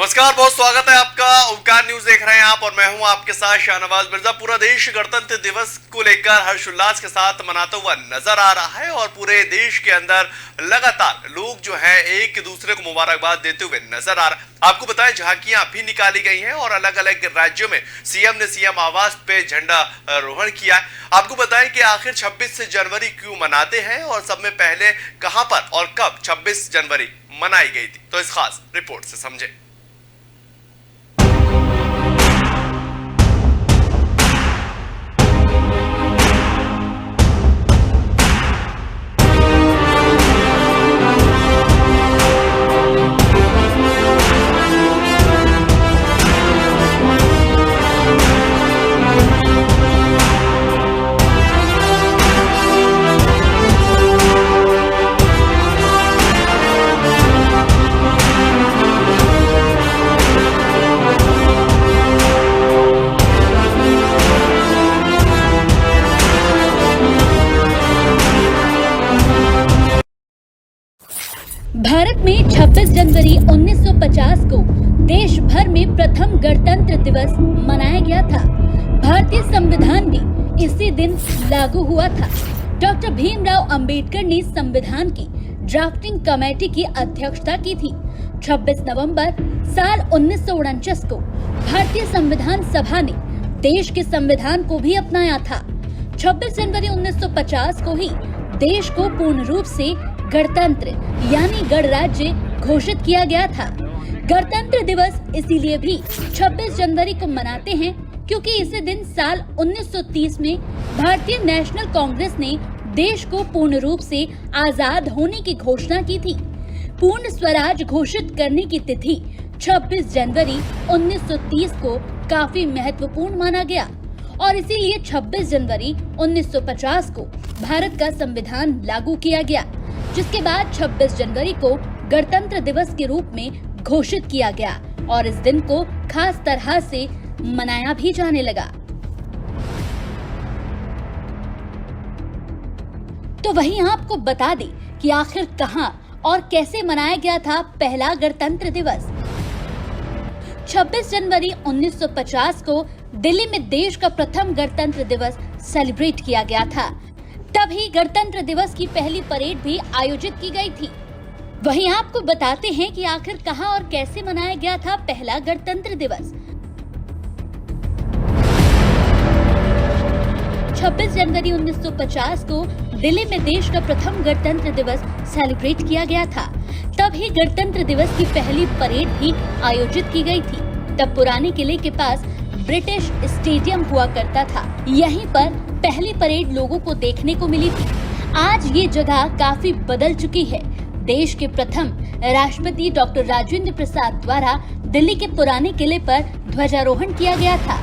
नमस्कार, बहुत स्वागत है आपका। ओंकार न्यूज देख रहे हैं आप और मैं हूं आपके साथ शाहनवाज मिर्जा। पूरा देश गणतंत्र दिवस को लेकर हर्षोल्लास के साथ मनाता हुआ नजर आ रहा है और पूरे देश के अंदर लगातार लोग जो है एक दूसरे को मुबारकबाद देते हुए नजर आ रहा है। आपको बताएं, झांकियां भी निकाली गई हैं और अलग अलग राज्यों में सीएम ने सीएम आवास पे झंडा रोहण किया है। आपको बताएं कि आखिर 26 जनवरी क्यों मनाते हैं और सब में पहले कहां पर और कब 26 जनवरी मनाई गई थी, तो इस खास रिपोर्ट से समझें। भारत में 26 जनवरी 1950 को देश भर में प्रथम गणतंत्र दिवस मनाया गया था। भारतीय संविधान भी इसी दिन लागू हुआ था। डॉक्टर भीमराव अंबेडकर ने संविधान की ड्राफ्टिंग कमेटी की अध्यक्षता की थी। 26 नवंबर साल 1949 को भारतीय संविधान सभा ने देश के संविधान को भी अपनाया था। 26 जनवरी 1950 को ही देश को पूर्ण रूप से गणतंत्र यानी गणराज्य घोषित किया गया था। गणतंत्र दिवस इसीलिए भी 26 जनवरी को मनाते हैं क्योंकि इसी दिन साल 1930 में भारतीय नेशनल कांग्रेस ने देश को पूर्ण रूप से आजाद होने की घोषणा की थी। पूर्ण स्वराज घोषित करने की तिथि 26 जनवरी 1930 को काफी महत्वपूर्ण माना गया और इसीलिए 26 जनवरी 1950 को भारत का संविधान लागू किया गया, जिसके बाद 26 जनवरी को गणतंत्र दिवस के रूप में घोषित किया गया और इस दिन को खास तरह से मनाया भी जाने लगा। तो वहीं आपको बता दें कि आखिर कहां और कैसे मनाया गया था पहला गणतंत्र दिवस। 26 जनवरी 1950 को दिल्ली में देश का प्रथम गणतंत्र दिवस सेलिब्रेट किया गया था। तभी गणतंत्र दिवस की पहली परेड भी आयोजित की गई थी। वहीं आपको बताते हैं कि आखिर कहां और कैसे मनाया गया था पहला गणतंत्र दिवस। 26 जनवरी 1950 को दिल्ली में देश का प्रथम गणतंत्र दिवस सेलिब्रेट किया गया था। तब ही गणतंत्र दिवस की पहली परेड भी आयोजित की गई थी। तब पुराने किले के पास ब्रिटिश स्टेडियम हुआ करता था। यहीं पर पहली परेड लोगों को देखने को मिली थी। आज ये जगह काफी बदल चुकी है। देश के प्रथम राष्ट्रपति डॉक्टर राजेंद्र प्रसाद द्वारा दिल्ली के पुराने किले पर ध्वजारोहण किया गया था।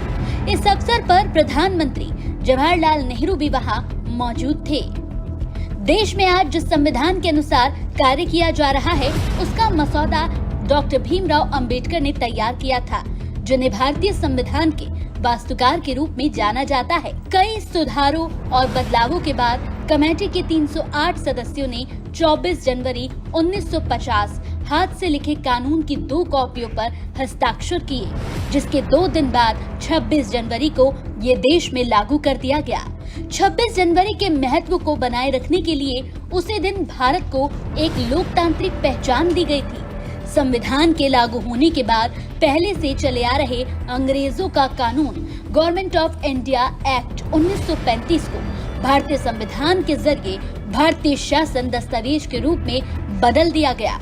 इस अवसर पर प्रधानमंत्री जवाहरलाल नेहरू भी वहां मौजूद थे। देश में आज जिस संविधान के अनुसार कार्य किया जा रहा है, उसका मसौदा डॉक्टर भीमराव अंबेडकर ने तैयार किया था, जिन्हें भारतीय संविधान के वास्तुकार के रूप में जाना जाता है। कई सुधारों और बदलावों के बाद कमेटी के 308 सदस्यों ने 24 जनवरी 1950 हाथ से लिखे कानून की 2 कॉपियों पर हस्ताक्षर किए, जिसके 2 दिन बाद 26 जनवरी को ये देश में लागू कर दिया गया। 26 जनवरी के महत्व को बनाए रखने के लिए उसी दिन भारत को एक लोकतांत्रिक पहचान दी गई थी। संविधान के लागू होने के बाद पहले से चले आ रहे अंग्रेजों का कानून गवर्नमेंट ऑफ इंडिया एक्ट 1935 को भारतीय संविधान के जरिए भारतीय शासन दस्तावेज के रूप में बदल दिया गया।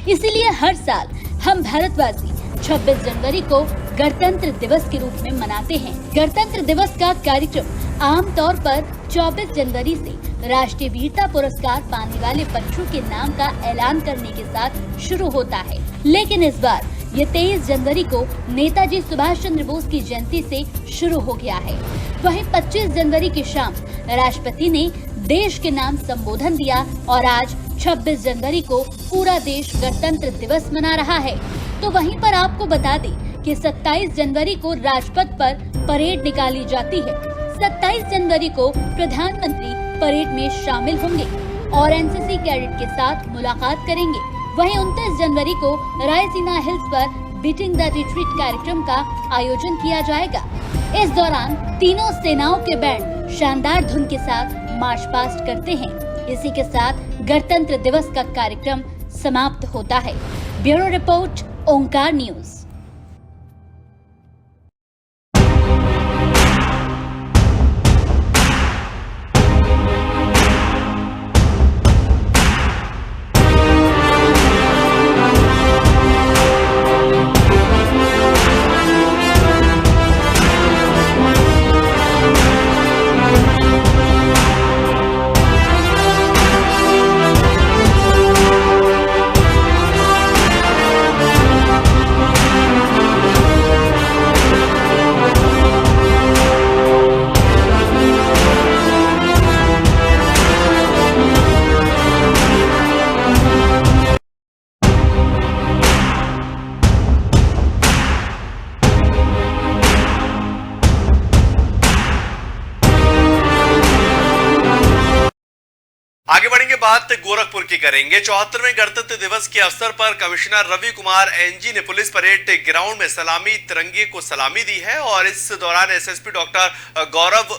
इसीलिए हर साल हम भारतवासी 26 जनवरी को गणतंत्र दिवस के रूप में मनाते हैं। गणतंत्र दिवस का कार्यक्रम आमतौर पर 24 जनवरी से राष्ट्रीय वीरता पुरस्कार पाने वाले बच्चों के नाम का ऐलान करने के साथ शुरू होता है, लेकिन इस बार ये 23 जनवरी को नेताजी सुभाष चंद्र बोस की जयंती से शुरू हो गया है। वहीं 25 जनवरी की शाम राष्ट्रपति ने देश के नाम संबोधन दिया और आज 26 जनवरी को पूरा देश गणतंत्र दिवस मना रहा है। तो वहीं पर आपको बता दें कि 27 जनवरी को राजपथ पर परेड निकाली जाती है। 27 जनवरी को प्रधानमंत्री परेड में शामिल होंगे और एनसीसी कैडेट के साथ मुलाकात करेंगे। वहीं 29 जनवरी को रायसीना हिल्स पर बीटिंग द रिट्रीट कार्यक्रम का आयोजन किया जाएगा। इस दौरान तीनों सेनाओं के बैंड शानदार धुन के साथ मार्च पास्ट करते हैं। इसी के साथ गणतंत्र दिवस का कार्यक्रम समाप्त होता है। ब्यूरो रिपोर्ट, ओंकार न्यूज। आगे बढ़ेंगे, बात गोरखपुर की करेंगे। 74वें गणतंत्र दिवस के अवसर पर कमिश्नर रवि कुमार एनजी ने पुलिस परेड ग्राउंड में सलामी तिरंगे को सलामी दी है और इस दौरान एसएसपी डॉक्टर गौरव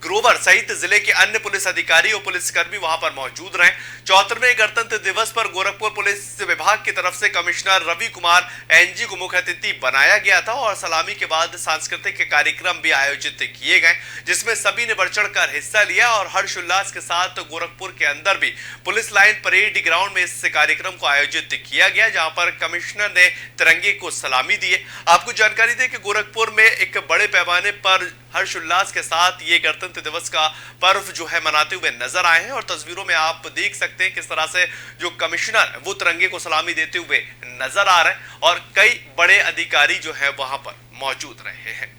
ग्रोवर सहित जिले के अन्य पुलिस अधिकारी और पुलिसकर्मी वहां पर मौजूद रहे। 74वें गणतंत्र दिवस पर गोरखपुर पुलिस विभाग की तरफ से कमिश्नर रवि कुमार एनजी को मुख्य अतिथि बनाया गया था और सलामी के बाद सांस्कृतिक कार्यक्रम भी आयोजित किए गए, जिसमें सभी ने बढ़ चढ़कर हिस्सा लिया और हर्षोल्लास के साथ गोरखपुर के अंदर भी पुलिस लाइन परेड ग्राउंड में इस कार्यक्रम को आयोजित किया गया, जहां पर कमिश्नर ने तिरंगे को सलामी दी है। आपको जानकारी दें कि गोरखपुर में एक बड़े पैमाने पर हर्षोल्लास के साथ ये गणतंत्र दिवस का पर्व जो है मनाते हुए नजर आए हैं और तस्वीरों में आप देख सकते हैं किस तरह से जो कमिश्नर वो तिरंगे को सलामी देते हुए नजर आ रहे हैं और कई बड़े अधिकारी जो है वहां पर मौजूद रहे हैं।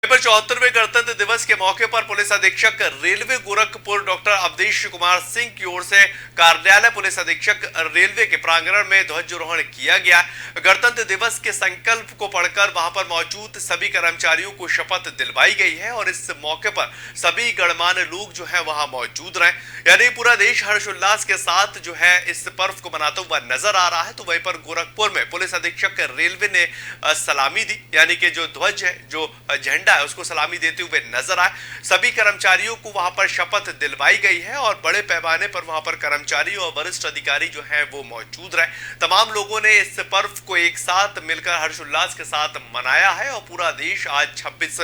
पर 74वें गणतंत्र दिवस के मौके पर पुलिस अधीक्षक रेलवे गोरखपुर डॉक्टर अवधेश कुमार सिंह की ओर से कार्यालय पुलिस अधीक्षक रेलवे के प्रांगण में ध्वजारोहण किया गया। गणतंत्र दिवस के संकल्प को पढ़कर वहां पर मौजूद सभी कर्मचारियों को शपथ दिलवाई गई है और इस मौके पर सभी गणमान्य लोग जो है वहां मौजूद रहे, यानी पूरा देश हर्षोल्लास के साथ जो है इस पर्व को मनाता हुआ नजर आ रहा है। तो वहीं पर गोरखपुर में पुलिस अधीक्षक रेलवे ने सलामी दी, यानी कि जो ध्वज है, जो झंडा है, उसको सलामी देते हुए नजर आए। सभी कर्मचारियों को वहां पर शपथ दिलवाई गई है और बड़े पैमाने पर वहां पर कर्मचारी और वरिष्ठ अधिकारी जो हैं वो मौजूद रहे। तमाम लोगों ने इस पर्व को एक साथ मिलकर हर्षोल्लास के साथ मनाया है और पूरा देश आज 26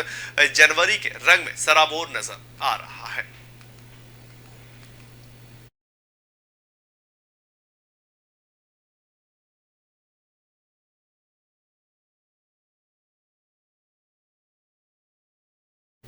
जनवरी के रंग में सराबोर नजर आ रहा है।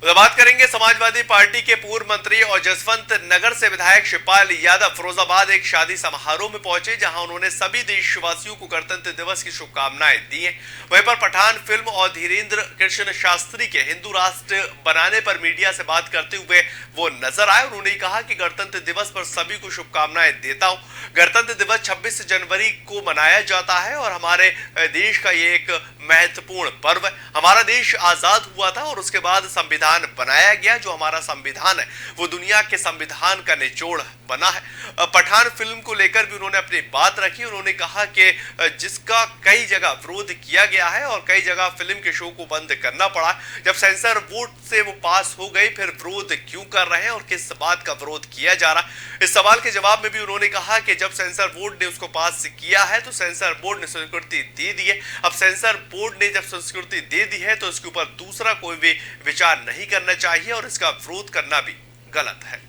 बात करेंगे समाजवादी पार्टी के पूर्व मंत्री और जसवंत नगर से विधायक शिवपाल यादव फिरोजाबाद एक शादी समारोह में पहुंचे, जहां उन्होंने सभी देशवासियों को गणतंत्र दिवस की शुभकामनाएं दी हैं। वहीं पर पठान फिल्म और धीरेन्द्र कृष्ण शास्त्री के हिंदू राष्ट्र बनाने पर मीडिया से बात करते हुए वो नजर आए। उन्होंने कहा कि गणतंत्र दिवस पर सभी को शुभकामनाएं देता हूं। गणतंत्र दिवस 26 जनवरी को मनाया जाता है और हमारे देश का ये एक महत्वपूर्ण पर्व है। हमारा देश आजाद हुआ था और उसके बाद संविधान बनाया गया। जो हमारा संविधान है वो दुनिया के संविधान का निचोड़ बना है। पठान फिल्म को लेकर भी उन्होंने अपनी बात रखी। उन्होंने कहा कि जिसका कई जगह विरोध किया गया है और कई जगह फिल्म के शो को बंद करना पड़ा, जब सेंसर बोर्ड से वो पास हो गई, फिर विरोध क्यों कर रहे हैं और किस बात का विरोध किया जा रहा है। इस सवाल के जवाब में भी उन्होंने कहा कि जब सेंसर बोर्ड ने उसको पास किया है तो सेंसर बोर्ड ने स्वीकृति दे दी है। अब सेंसर बोर्ड ने जब स्वीकृति दे दी है तो इसके ऊपर दूसरा कोई भी विचार नहीं करना चाहिए और इसका विरोध करना भी गलत है।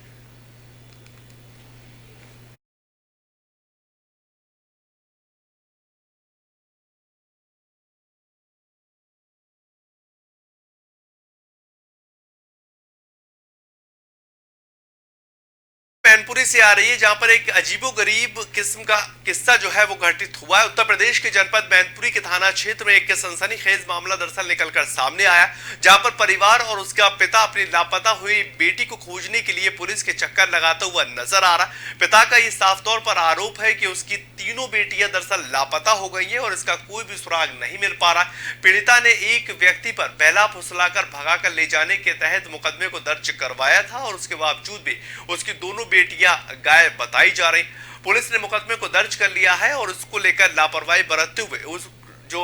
मैनपुरी से आ रही है, जहां पर एक अजीबोगरीब किस्म का किस्सा जो है वो घटित हुआ है। उत्तर प्रदेश के जनपद मैनपुरी के थाना क्षेत्र में एक सनसनीखेज मामला दरअसल निकलकर सामने आया, जहां पर परिवार और उसका पिता अपनी लापता हुई बेटी को खोजने के लिए पुलिस के चक्कर लगाता हुआ नजर आ रहा। पिता का ये साफ तौर पर आरोप है कि उसकी तीनों बेटियां दरअसल लापता हो गई है और इसका कोई भी सुराग नहीं मिल पा रहा। पीड़िता ने एक व्यक्ति पर बहला फुसलाकर भगाकर ले जाने के तहत मुकदमे को दर्ज करवाया था और उसके बावजूद भी उसकी दोनों बेटियां गायब बताई जा रही। पुलिस ने मुकदमे को दर्ज कर लिया है और उसको लेकर लापरवाही बरतते हुए उस जो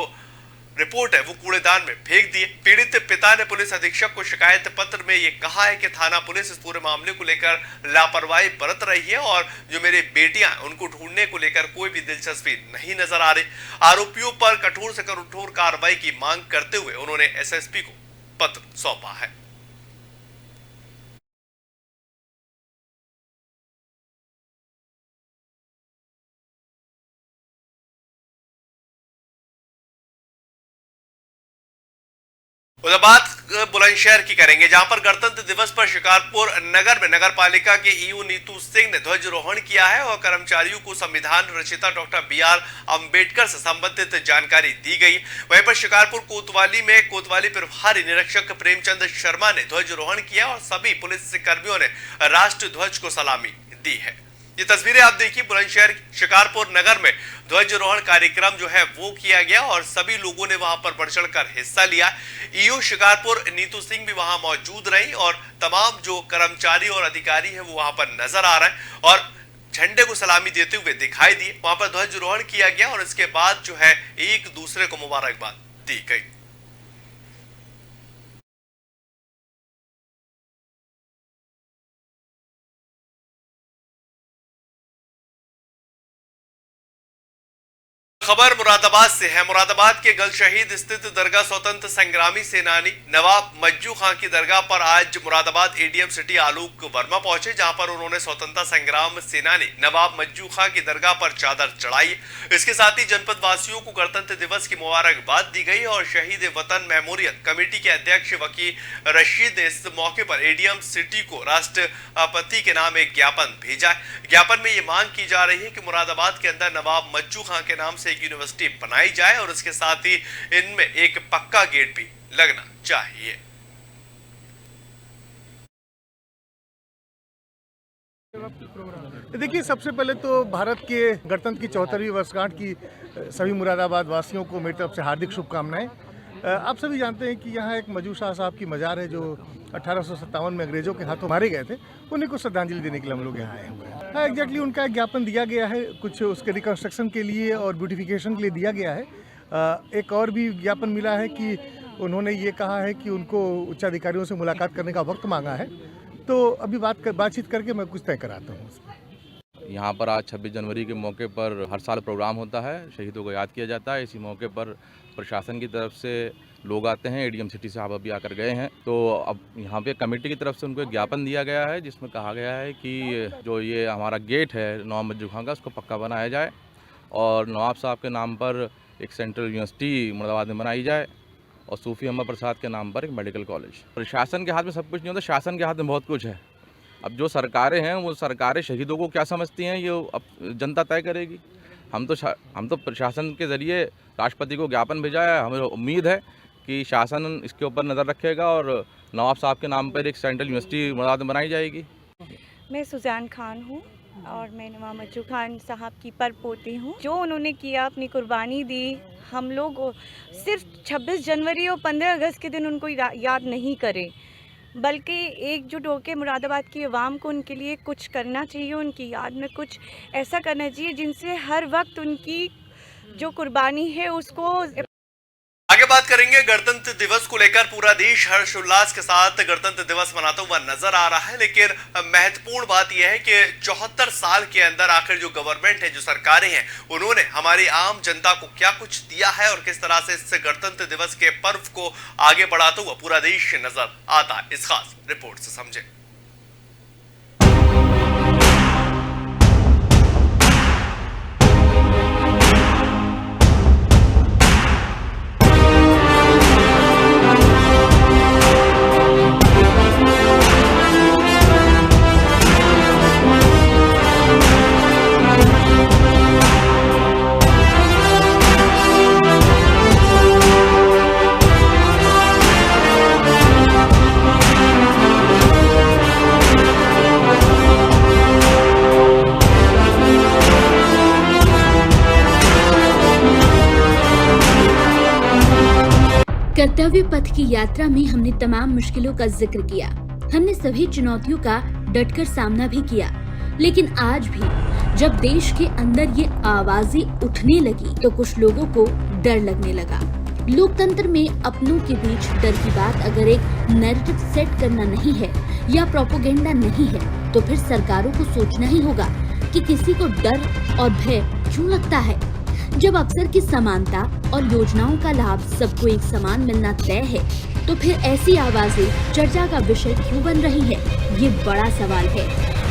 रिपोर्ट है वो कूड़ेदान में फेंक दी। पीड़ित पिता ने पुलिस अधीक्षक को शिकायत पत्र में ये कहा है कि थाना पुलिस इस पूरे मामले को लेकर लापरवाही बरत रही है और जो मेरी बेटियां उनको ढूंढने को लेकर कोई भी दिलचस्पी नहीं नजर आ रही। आरोपियों पर कठोर से कठोर कार्रवाई की मांग करते हुए उन्होंने एसएसपी को पत्र सौंपा है। उधर बात बुलंदशहर की करेंगे, जहां पर गणतंत्र दिवस पर शिकारपुर नगर में नगर पालिका के ईओ नीतू सिंह ने ध्वजारोहण किया है और कर्मचारियों को संविधान रचिता डॉक्टर BR अम्बेडकर से संबंधित जानकारी दी गई। वहीं पर शिकारपुर कोतवाली में कोतवाली प्रभारी निरीक्षक प्रेमचंद शर्मा ने ध्वजारोहण किया और सभी पुलिस कर्मियों ने राष्ट्र ध्वज को सलामी दी है। ये तस्वीरें आप देखिए, बुलंदशहर शिकारपुर नगर में ध्वजारोहण कार्यक्रम जो है वो किया गया और सभी लोगों ने वहां पर बढ़ चढ़कर हिस्सा लिया। ईओ शिकारपुर नीतू सिंह भी वहां मौजूद रही और तमाम जो कर्मचारी और अधिकारी है वो वहां पर नजर आ रहे हैं और झंडे को सलामी देते हुए दिखाई दिए। वहां पर ध्वजारोहण किया गया और इसके बाद जो है एक दूसरे को मुबारकबाद दी गई। खबर मुरादाबाद से है। मुरादाबाद के गल शहीद स्थित दरगाह स्वतंत्र संग्रामी सेनानी नवाब मज्जू खां की दरगाह पर आज मुरादाबाद एडीएम सिटी आलोक वर्मा पहुंचे, जहां पर उन्होंने स्वतंत्रता संग्राम सेनानी नवाब मज्जू खां की दरगाह पर चादर चढ़ाई। इसके साथ ही जनपद वासियों को गणतंत्र दिवस की मुबारकबाद दी गई और शहीद वतन मेमोरियल कमेटी के अध्यक्ष वकील रशीद ने इस मौके पर एडीएम सिटी को राष्ट्रपति के नाम एक ज्ञापन भेजा। ज्ञापन में ये मांग की जा रही है कि मुरादाबाद के अंदर नवाब मज्जू खां के नाम से एक यूनिवर्सिटी बनाई जाए और इसके साथ ही इनमें एक पक्का गेट भी लगना चाहिए। देखिए, सबसे पहले तो भारत के गणतंत्र की 74वीं वर्षगांठ की सभी मुरादाबाद वासियों को मेरी तरफ से हार्दिक शुभकामनाएं। आप सभी जानते हैं कि यहाँ एक मजू शाह साहब की मजार है जो 1857 में अंग्रेजों के हाथों मारे गए थे। उन्हीं को श्रद्धांजलि देने के लिए हम लोग यहाँ आए हुए हैं। एग्जैक्टली उनका एक ज्ञापन दिया गया है, कुछ उसके रिकंस्ट्रक्शन के लिए और ब्यूटिफिकेशन के लिए दिया गया है। एक और भी ज्ञापन मिला है कि उन्होंने ये कहा है कि उनको उच्चाधिकारियों से मुलाकात करने का वक्त मांगा है, तो अभी बातचीत करके मैं कुछ तय कराता हूँ। यहाँ पर आज 26 जनवरी के मौके पर हर साल प्रोग्राम होता है, शहीदों को याद किया जाता है। इसी मौके पर प्रशासन की तरफ से लोग आते हैं, एडीएम सिटी साहब अभी आकर गए हैं, तो अब यहाँ पे कमेटी की तरफ से उनको एक ज्ञापन दिया गया है जिसमें कहा गया है कि जो ये हमारा गेट है नवाब मज्जू खां का, उसको पक्का बनाया जाए और नवाब साहब के नाम पर एक सेंट्रल यूनिवर्सिटी मुरादाबाद में बनाई जाए और सूफी अहमद प्रसाद के नाम पर एक मेडिकल कॉलेज। प्रशासन के हाथ में सब कुछ नहीं होता, शासन के हाथ में बहुत कुछ है। अब जो सरकारें हैं वो सरकारें शहीदों को क्या समझती हैं ये अब जनता तय करेगी। हम तो प्रशासन के ज़रिए राष्ट्रपति को ज्ञापन भेजा है। हमें उम्मीद है कि शासन इसके ऊपर नज़र रखेगा और नवाब साहब के नाम पर एक सेंट्रल यूनिवर्सिटी मुरादाबाद में बनाई जाएगी। मैं सुजान खान हूँ और मैं नवाब मज्जू खान साहब की परपोती हूँ। जो उन्होंने किया, अपनी कुर्बानी दी, हम लोग सिर्फ 26 जनवरी और 15 अगस्त के दिन उनको याद नहीं करें, बल्कि एकजुट होकर मुरादाबाद की आवाम को उनके लिए कुछ करना चाहिए, उनकी याद में कुछ ऐसा करना चाहिए जिनसे हर वक्त उनकी जो कुर्बानी है उसको। आगे बात करेंगे गणतंत्र दिवस को लेकर। पूरा देश हर्षोल्लास के साथ गणतंत्र दिवस मनाता हुआ नजर आ रहा है, लेकिन महत्वपूर्ण बात यह है कि 74 साल के अंदर आखिर जो गवर्नमेंट है, जो सरकारें हैं, उन्होंने हमारी आम जनता को क्या कुछ दिया है और किस तरह से इस गणतंत्र दिवस के पर्व को आगे बढ़ाता हुआ पूरा देश नजर आता है। इस खास रिपोर्ट से समझें। कर्तव्य पथ की यात्रा में हमने तमाम मुश्किलों का जिक्र किया, हमने सभी चुनौतियों का डटकर सामना भी किया, लेकिन आज भी जब देश के अंदर ये आवाजें उठने लगी तो कुछ लोगों को डर लगने लगा। लोकतंत्र में अपनों के बीच डर की बात अगर एक नैरेटिव सेट करना नहीं है या प्रोपेगेंडा नहीं है तो फिर सरकारों को सोचना ही होगा कि किसी को डर और भय क्यों लगता है। जब अवसर की समानता और योजनाओं का लाभ सबको एक समान मिलना तय है तो फिर ऐसी आवाजें चर्चा का विषय क्यों बन रही है, ये बड़ा सवाल है।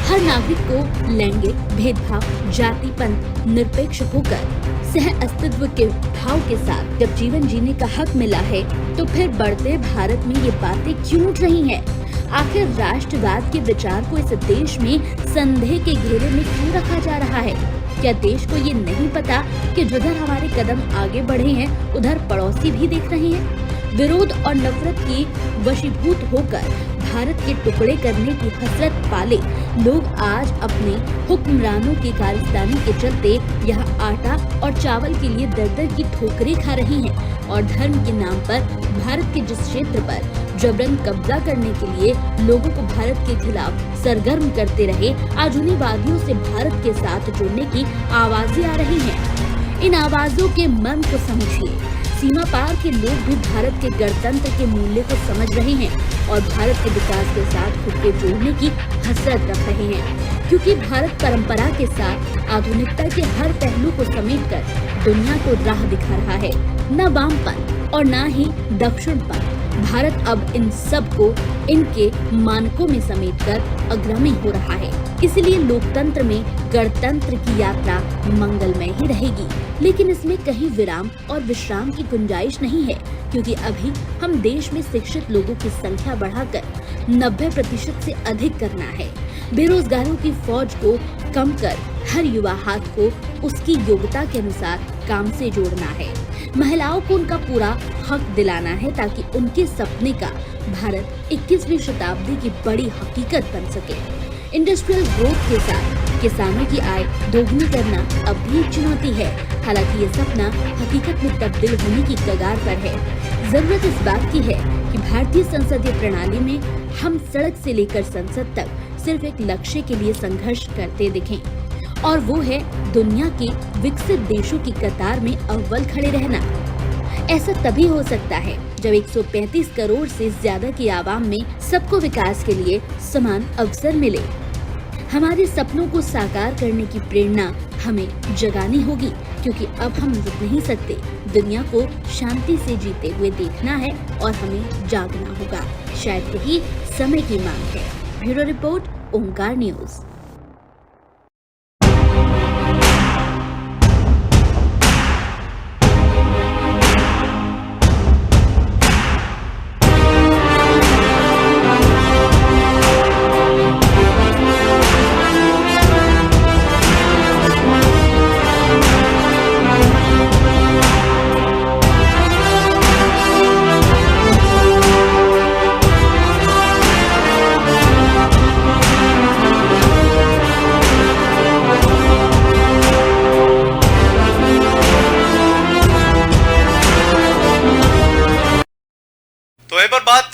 हर नागरिक को लैंगिक भेदभाव, जाति, पंथ निरपेक्ष होकर सह अस्तित्व के भाव के साथ जब जीवन जीने का हक मिला है तो फिर बढ़ते भारत में ये बातें क्यों उठ रही हैं? आखिर राष्ट्रवाद के विचार को इस देश में संदेह के घेरे में क्यों रखा जा रहा है? क्या देश को ये नहीं पता कि जिधर हमारे कदम आगे बढ़े हैं उधर पड़ोसी भी देख रहे हैं? विरोध और नफरत की वशीभूत होकर भारत के टुकड़े करने की हसरत पाले लोग आज अपने हुक्मरानों की कारस्तानी के चलते यहाँ आटा और चावल के लिए दर दर की ठोकरें खा रहे हैं और धर्म के नाम पर भारत के जिस क्षेत्र पर जबरन कब्जा करने के लिए लोगों को भारत के खिलाफ सरगर्म करते रहे, आज उन्हीं वादियों से भारत के साथ जुड़ने की आवाजें आ रही हैं। इन आवाजों के मर्म को समझिए। सीमा पार के लोग भी भारत के गणतंत्र के मूल्य को समझ रहे हैं और भारत के विकास के साथ खुद के जोड़ने की हसरत रख रहे हैं, क्योंकि भारत परंपरा के साथ आधुनिकता के हर पहलू को समेटकर दुनिया को राह दिखा रहा है। न वामपंथ और न ही दक्षिणपंथ, भारत अब इन सब को इनके मानकों में समेटकर अग्रणी हो रहा है। इसलिए लोकतंत्र में गणतंत्र की यात्रा मंगलमय ही रहेगी, लेकिन इसमें कहीं विराम और विश्राम की गुंजाइश नहीं है, क्योंकि अभी हम देश में शिक्षित लोगों की संख्या बढ़ाकर 90% से अधिक करना है। बेरोजगारों की फौज को कम कर हर युवा हाथ को उसकी योग्यता के अनुसार काम से जोड़ना है। महिलाओं को उनका पूरा हक दिलाना है ताकि उनके सपने का भारत 21वीं शताब्दी की बड़ी हकीकत बन सके। इंडस्ट्रियल ग्रोथ के साथ किसानों की आय दोगुनी करना अब भी एक चुनौती है, हालांकि ये सपना हकीकत में तब्दील होने की कगार पर है। जरूरत इस बात की है कि भारतीय संसदीय प्रणाली में हम सड़क से लेकर संसद तक सिर्फ एक लक्ष्य के लिए संघर्ष करते दिखें, और वो है दुनिया के विकसित देशों की कतार में अव्वल खड़े रहना। ऐसा तभी हो सकता है जब 135 करोड़ से ज्यादा की आवाम में सबको विकास के लिए समान अवसर मिले। हमारे सपनों को साकार करने की प्रेरणा हमें जगानी होगी, क्योंकि अब हम रुक नहीं सकते। दुनिया को शांति से जीते हुए देखना है और हमें जागना होगा। शायद यही समय की मांग है। ब्यूरो रिपोर्ट, ओंकार न्यूज।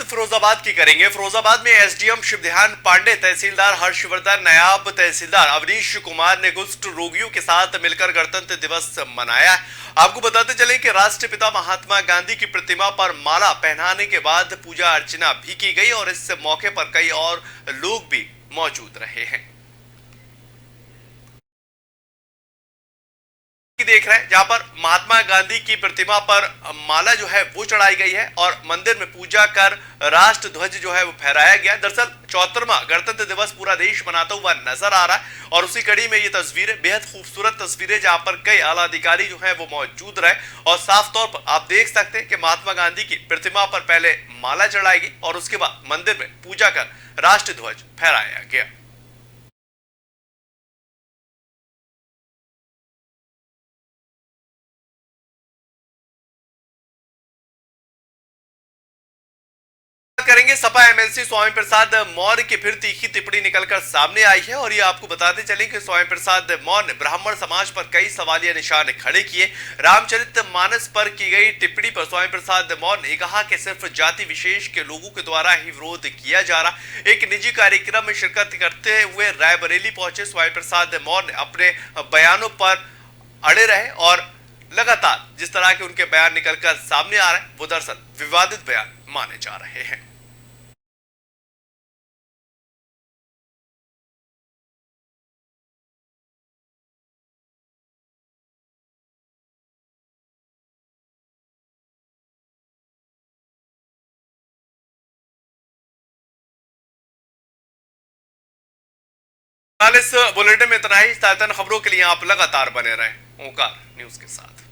फिरोजाबाद की करेंगे। फिरोजाबाद में एसडीएम शिवध्यान पांडे, तहसीलदार हर्षवर्धन, नायब तहसीलदार अवनीश कुमार ने कुष्ठ रोगियों के साथ मिलकर गणतंत्र दिवस मनाया। आपको बताते चले कि राष्ट्रपिता महात्मा गांधी की प्रतिमा पर माला पहनाने के बाद पूजा अर्चना भी की गई और इस मौके पर कई और लोग भी मौजूद रहे हैं। देख रहे हैं जहां पर महात्मा गांधी की प्रतिमा पर माला जो है वो चढ़ाई गई है और मंदिर में पूजा कर राष्ट्र ध्वज जो है वो फहराया गया। दरअसल 74वां गणतंत्र दिवस पूरा देश मनाता हुआ नजर आ रहा है और उसी कड़ी में ये तस्वीरें, बेहद खूबसूरत तस्वीरें, जहां पर कई आला अधिकारी जो है वो मौजूद रहे और साफ तौर पर आप देख सकते हैं कि महात्मा गांधी की प्रतिमा पर पहले माला चढ़ाई गई और उसके बाद मंदिर में पूजा कर राष्ट्र ध्वज फहराया गया। करेंगे सपा एमएलसी स्वामी प्रसाद मौर्य की फिर तीखी टिप्पणी निकलकर सामने आई है और ये आपको बताते चलें कि स्वामी प्रसाद मौर्य ने ब्राह्मण समाज पर कई सवालिया निशान खड़े किए। रामचरितमानस पर की गई टिप्पणी पर स्वामी प्रसाद मौर्य ने कहा कि सिर्फ जाति विशेष के लोगों के द्वारा ही विरोध किया जा रहा। एक निजी कार्यक्रम में शिरकत करते हुए रायबरेली पहुंचे स्वामी प्रसाद मौर्य ने अपने बयानों पर अड़े रहे और लगातार जिस तरह के उनके बयान निकलकर सामने आ रहे हैं वो दरअसल विवादित बयान माने जा रहे हैं। इस बुलेटिन में इतना ही। ताज़ा खबरों के लिए आप लगातार बने रहें ओंकार न्यूज के साथ।